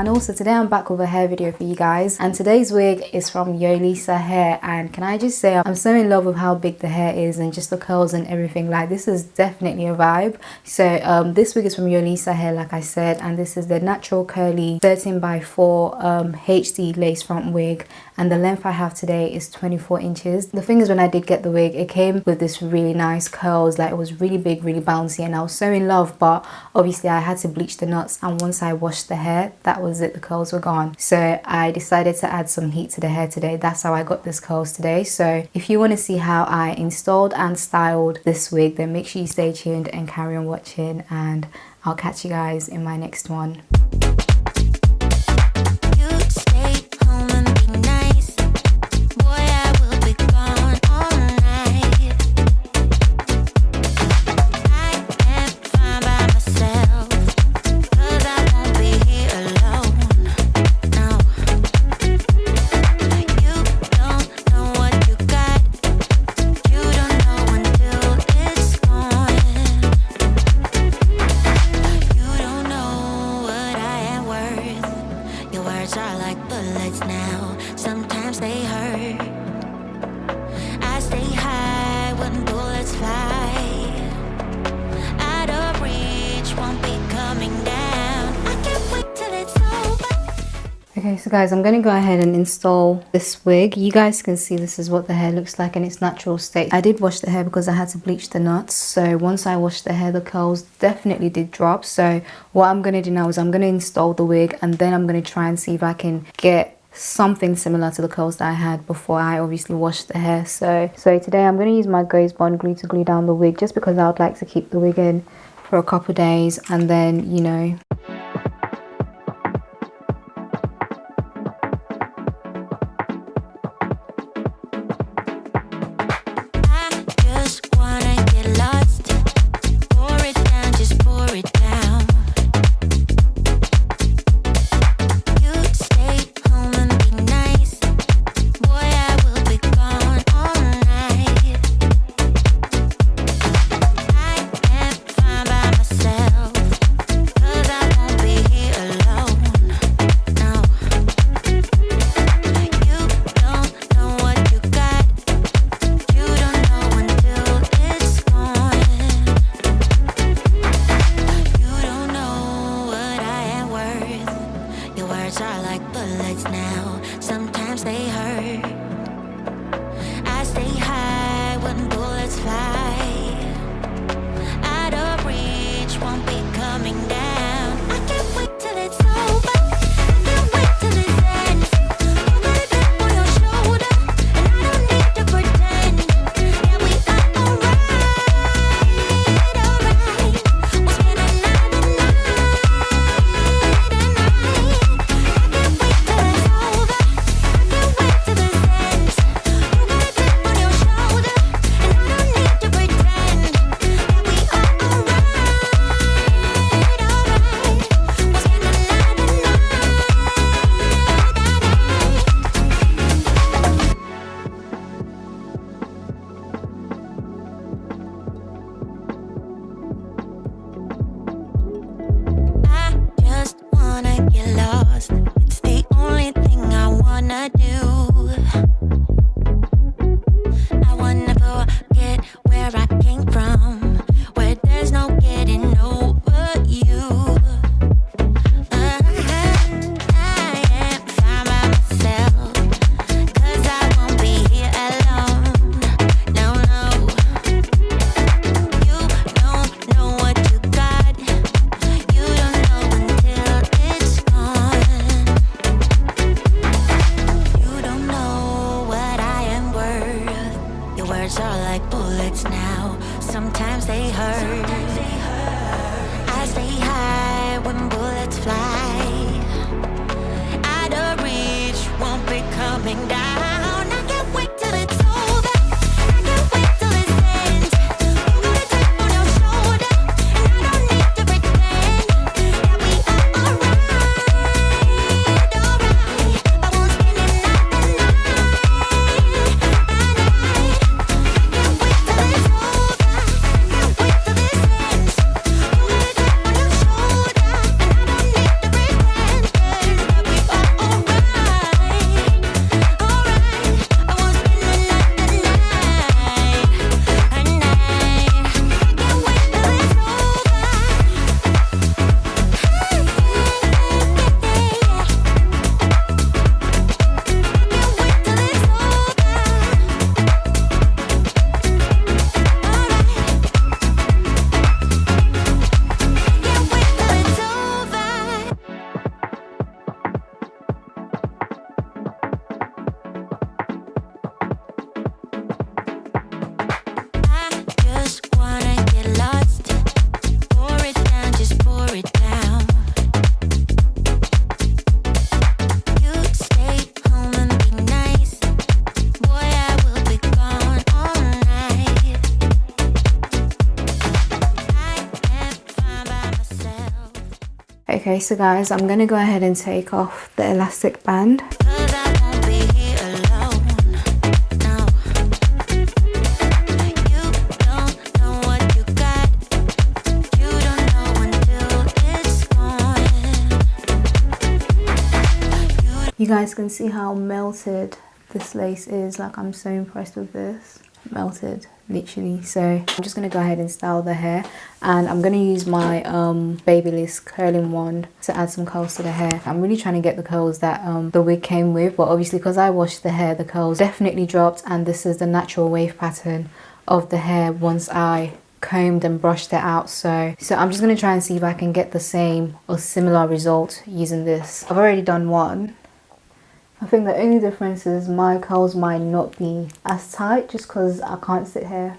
and also today I'm back with a hair video for you guys, and today's wig is from Yolissa Hair. And can I just say, I'm so in love with how big the hair is and just the curls and everything. Like, this is definitely a vibe. So this wig is from Yolissa Hair, like I said, and this is the natural curly 13x4 HD lace front wig, and the length I have today is 24 inches. The thing is, when I did get the wig, it came with this really nice curls. Like, it was really big, really bouncy, and I was so in love. But obviously I had to bleach the knots, and once I washed the hair, that was it, the curls were gone. So I decided to add some heat to the hair today. That's how I got this curls today. So if you want to see how I installed and styled this wig, then make sure you stay tuned and carry on watching, and I'll catch you guys in my next one. Are like bullets now, sometimes they hurt. I stay high when bullets fly. Out of reach, won't be coming down. I can't wait till it's over. Okay, so guys, I'm gonna go ahead and install this wig. You guys can see this is what the hair looks like in its natural state. I did wash the hair because I had to bleach the knots. So once I washed the hair, the curls definitely did drop. So what I'm gonna do now is I'm gonna install the wig, and then I'm gonna try and see if I can get something similar to the curls that I had before I obviously washed the hair. So today I'm gonna use my Graze Bond glue to glue down the wig, just because I would like to keep the wig in for a couple days, and then, you know, are like bullets now, sometimes they hurt. I stay high when bullets fly. Out of reach, won't be coming down. I can't wait till it's over. I can't wait till it ends. You got a chip on your shoulder, and I don't need to pretend. Yeah, we are alright, alright. We'll spend another night tonight. It's the only thing I wanna do. I wanna forget where I came from, where there's no getting over you. I am fine by myself, 'cause I won't be here alone. No, no. You don't know what you got. You don't know until it's gone. Okay, so guys, I'm gonna go ahead and take off the elastic band. You guys can see how melted this lace is. Like, I'm so impressed with this. Melted, literally. So I'm just gonna go ahead and style the hair, and I'm gonna use my Babyliss curling wand to add some curls to the hair. I'm really trying to get the curls that the wig came with, but obviously because I washed the hair, the curls definitely dropped, and this is the natural wave pattern of the hair once I combed and brushed it out. So I'm just gonna try and see if I can get the same or similar result using this. I've already done one. I think the only difference is my curls might not be as tight, just because I can't sit here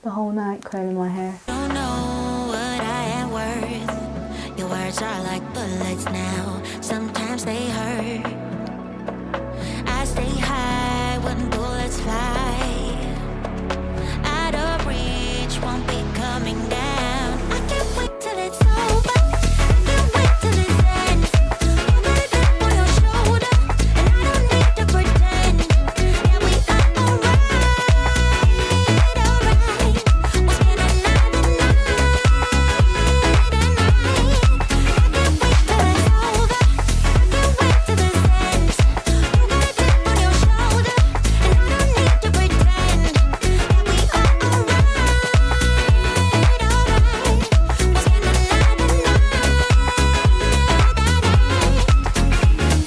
the whole night curling my hair. Don't know what I am worth. Your words are like bullets now. Sometimes they hurt. I stay high when bullets fly. Out of reach, won't be coming down. I can't wait till it's over. I can't wait till it's ends. You got a chip on your shoulder, and I don't need to pretend. Yeah, we are alright, alright. We'll spend another night, I can't wait till it's over. I can't wait till this ends. You got a chip on your shoulder, and I don't need to pretend. Yeah, we are alright, alright. We'll spend another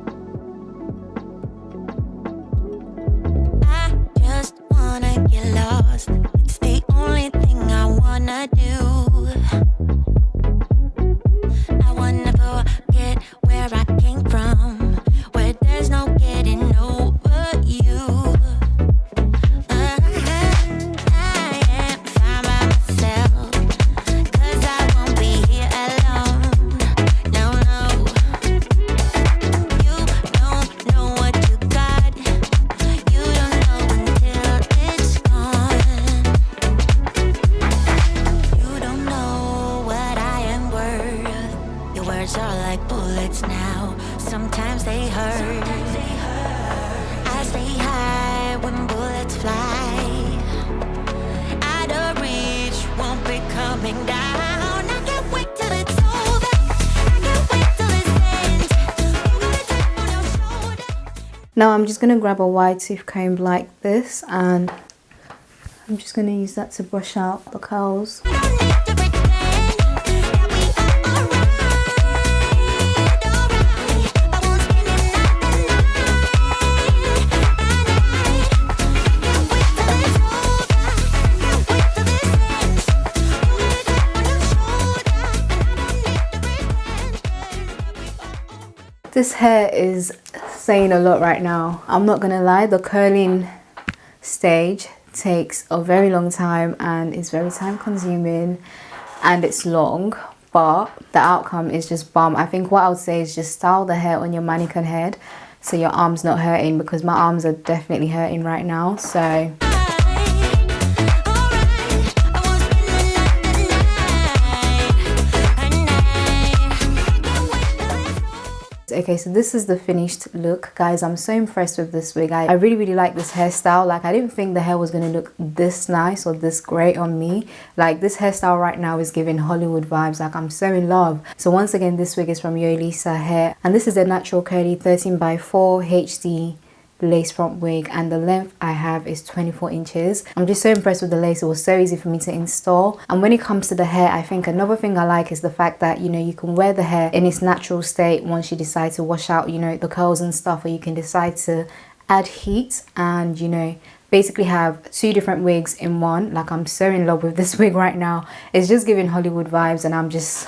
night. I just wanna get lost. It's the only thing I wanna do. I wanna forget where I came from, where there's no getting over you. I am fine by myself, 'cause I won't be here alone. No, no. You don't know what you got. You don't know until it's gone. You don't know what I am worth. Your words are like bullets now. Sometimes they hurt. I stay high when bullets fly. Out of reach, won't be coming down. I can't wait till it's over. I can't wait till it ends. You got a chip on your shoulder. Now I'm just gonna grab a wide tooth comb like this, and I'm just gonna use that to brush out the curls. I don't need to pretend. Yeah, we are alright, alright. I won't spend another night, can't wait till it's over. Can't wait till this ends. You got a chip on your shoulder, and I don't need to pretend. Yeah, we are alright. This hair is saying a lot right now. I'm not gonna lie, the curling stage takes a very long time and is very time consuming, and it's long, but the outcome is just bomb. I think what I would say is just style the hair on your mannequin head so your arms not hurting, because my arms are definitely hurting right now. So okay, so this is the finished look, guys. I'm so impressed with this wig. I really like this hairstyle. Like, I didn't think the hair was gonna look this nice or this great on me. Like, this hairstyle right now is giving Hollywood vibes. Like, I'm so in love. So once again, this wig is from Yolissa Hair, and this is a natural curly 13x4 HD lace front wig, and the length I have is 24 inches. I'm just so impressed with the lace. It was so easy for me to install. And when it comes to the hair, I think another thing I like is the fact that, you know, you can wear the hair in its natural state once you decide to wash out, you know, the curls and stuff, or you can decide to add heat and, you know, basically have two different wigs in one. Like, I'm so in love with this wig right now. It's just giving Hollywood vibes, and I'm just,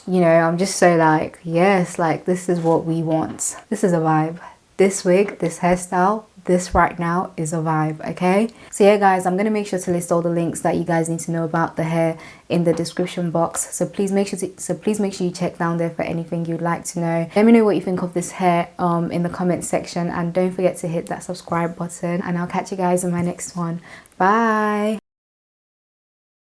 you know, I'm just so like, yes, like, this is what we want. This is a vibe. This wig, this hairstyle, this right now is a vibe. Okay, so yeah guys, I'm gonna make sure to list all the links that you guys need to know about the hair in the description box, so please make sure you check down there for anything you'd like to know. Let me know what you think of this hair in the comment section, and don't forget to hit that subscribe button, and I'll catch you guys in my next one. Bye.